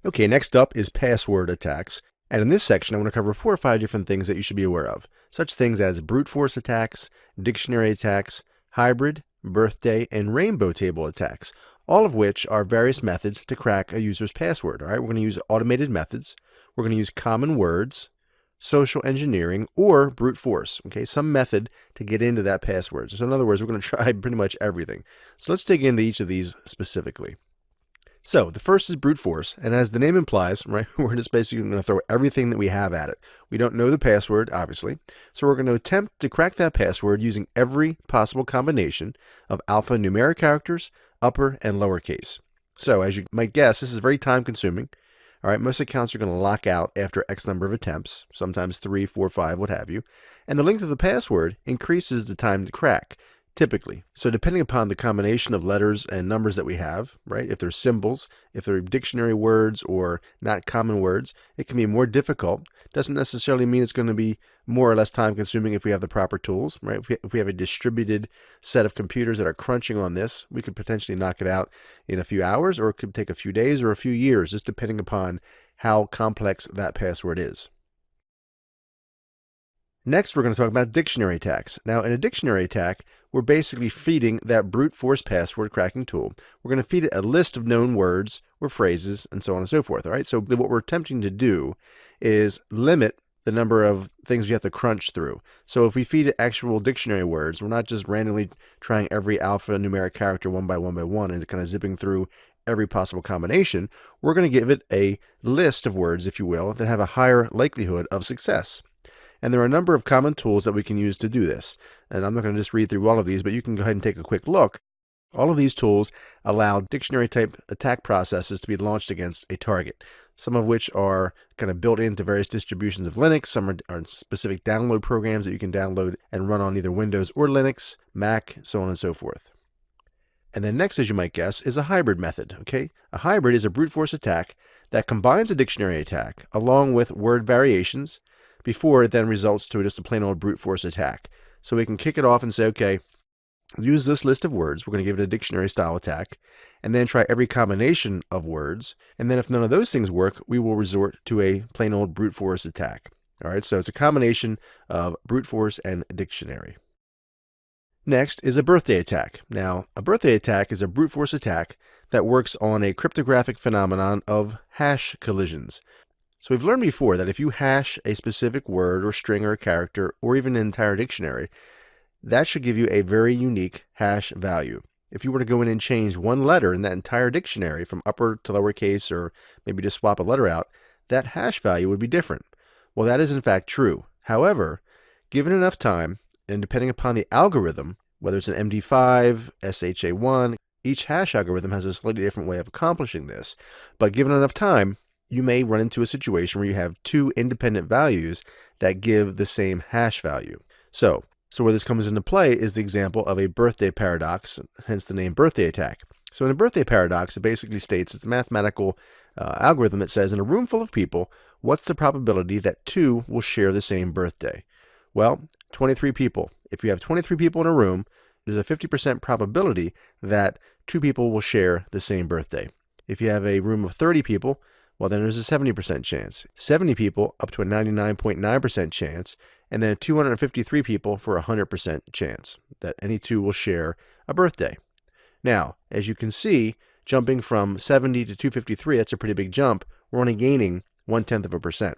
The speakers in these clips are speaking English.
Okay, next up is password attacks. And in this section, I want to cover 4 or 5 different things that you should be aware of. Such things as brute force attacks, dictionary attacks, hybrid, birthday, and rainbow table attacks, all of which are various methods to crack a user's password. All right, we're going to use automated methods. We're going to use common words, social engineering, or brute force. Okay, some method to get into that password. So in other words, we're going to try pretty much everything. So let's dig into each of these specifically. So the first is brute force, and as the name implies, right, we're just basically going to throw everything that we have at it. We don't know the password, obviously, so we're going to attempt to crack that password using every possible combination of alphanumeric characters, upper and lowercase. So as you might guess, this is very time consuming. All right, most accounts are going to lock out after X number of attempts, sometimes 3, 4, 5, what have you, and the length of the password increases the time to crack, typically. So depending upon the combination of letters and numbers that we have, right, if they're symbols, if they're dictionary words or not common words, it can be more difficult. Doesn't necessarily mean it's going to be more or less time consuming if we have the proper tools, right? If we have a distributed set of computers that are crunching on this, we could potentially knock it out in a few hours, or it could take a few days or a few years, just depending upon how complex that password is. Next, we're going to talk about dictionary attacks. Now, in a dictionary attack, we're basically feeding that brute force password cracking tool. We're going to feed it a list of known words or phrases and so on and so forth. All right, so what we're attempting to do is limit the number of things we have to crunch through. So if we feed it actual dictionary words, we're not just randomly trying every alphanumeric character one by one and kind of zipping through every possible combination. We're going to give it a list of words, if you will, that have a higher likelihood of success. And there are a number of common tools that we can use to do this. And I'm not going to just read through all of these, but you can go ahead and take a quick look. All of these tools allow dictionary type attack processes to be launched against a target, some of which are kind of built into various distributions of Linux. Some are specific download programs that you can download and run on either Windows or Linux, Mac, so on and so forth. And then next, as you might guess, is a hybrid method. Okay, a hybrid is a brute force attack that combines a dictionary attack along with word variations before it then results to just a plain old brute force attack. So we can kick it off and say, okay, use this list of words. We're going to give it a dictionary style attack, and then try every combination of words. And then if none of those things work, we will resort to a plain old brute force attack. All right, so it's a combination of brute force and dictionary. Next is a birthday attack. Now, a birthday attack is a brute force attack that works on a cryptographic phenomenon of hash collisions. So we've learned before that if you hash a specific word or string or a character or even an entire dictionary, that should give you a very unique hash value. If you were to go in and change one letter in that entire dictionary from upper to lowercase, or maybe just swap a letter out, that hash value would be different. Well, that is in fact true. However, given enough time, and depending upon the algorithm, whether it's an MD5, SHA1, each hash algorithm has a slightly different way of accomplishing this. But given enough time, you may run into a situation where you have two independent values that give the same hash value. So where this comes into play is the example of a birthday paradox, hence the name birthday attack. So in a birthday paradox, it basically states it's a mathematical algorithm that says in a room full of people, what's the probability that 2 will share the same birthday? Well, 23 people. If you have 23 people in a room, there's a 50% probability that 2 people will share the same birthday. If you have a room of 30 people, well, then there's a 70% chance. 70 people up to a 99.9% chance, and then 253 people for a 100% chance that any 2 will share a birthday. Now, as you can see, jumping from 70 to 253, that's a pretty big jump. We're only gaining 0.1%.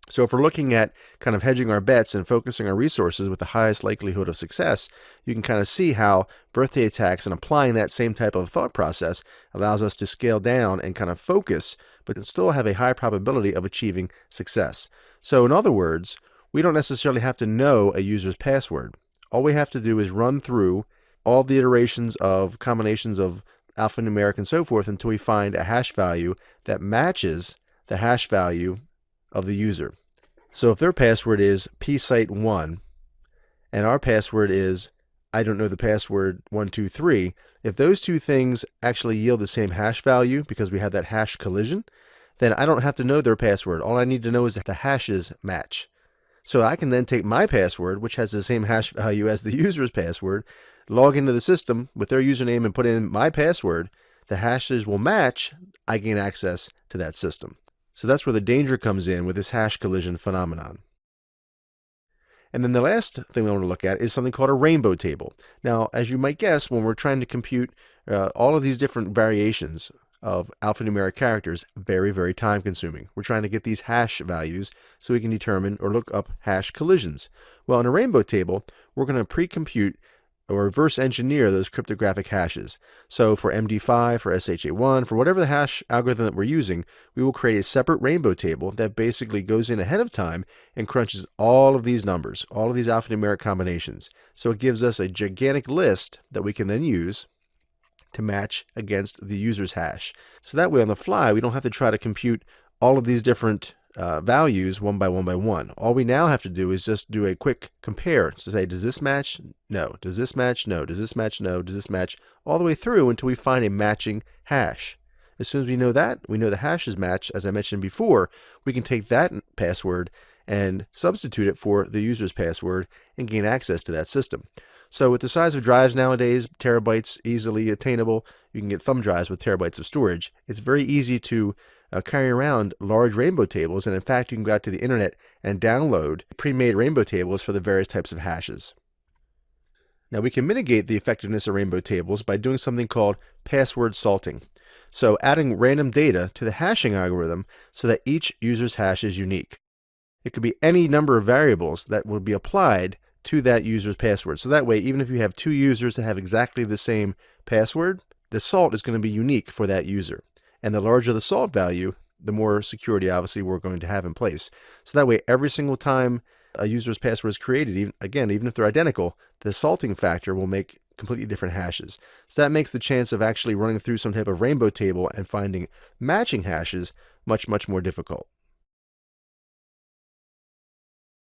So if we're looking at kind of hedging our bets and focusing our resources with the highest likelihood of success, you can kind of see how birthday attacks and applying that same type of thought process allows us to scale down and kind of focus, but still have a high probability of achieving success. So in other words, we don't necessarily have to know a user's password. All we have to do is run through all the iterations of combinations of alphanumeric and so forth until we find a hash value that matches the hash value of the user. So if their password is psite1 and our password is I don't know the password 123, if those two things actually yield the same hash value because we have that hash collision, then I don't have to know their password. All I need to know is that the hashes match. So I can then take my password, which has the same hash value as the user's password, log into the system with their username and put in my password, the hashes will match, I gain access to that system. So that's where the danger comes in with this hash collision phenomenon. And then the last thing we want to look at is something called a rainbow table. Now, as you might guess, when we're trying to compute all of these different variations of alphanumeric characters, very, very time consuming. We're trying to get these hash values so we can determine or look up hash collisions. Well, in a rainbow table, we're going to pre-compute or reverse engineer those cryptographic hashes. So for MD5, for SHA1, for whatever the hash algorithm that we're using, we will create a separate rainbow table that basically goes in ahead of time and crunches all of these numbers, all of these alphanumeric combinations. So it gives us a gigantic list that we can then use to match against the user's hash. So that way on the fly, we don't have to try to compute all of these different values one by one. All we now have to do is just do a quick compare to say, does this match? No. Does this match? No. Does this match? No. Does this match? All the way through until we find a matching hash. As soon as we know that, we know the hashes match, as I mentioned before, we can take that password and substitute it for the user's password and gain access to that system. So with the size of drives nowadays, terabytes easily attainable, you can get thumb drives with terabytes of storage. It's very easy to carry around large rainbow tables, and in fact you can go out to the internet and download pre-made rainbow tables for the various types of hashes. Now we can mitigate the effectiveness of rainbow tables by doing something called password salting. So adding random data to the hashing algorithm so that each user's hash is unique. It could be any number of variables that will be applied to that user's password. So that way, even if you have two users that have exactly the same password, the salt is going to be unique for that user. And the larger the salt value, the more security obviously we're going to have in place. So that way, every single time a user's password is created, even if they're identical, the salting factor will make completely different hashes. So that makes the chance of actually running through some type of rainbow table and finding matching hashes much, much more difficult.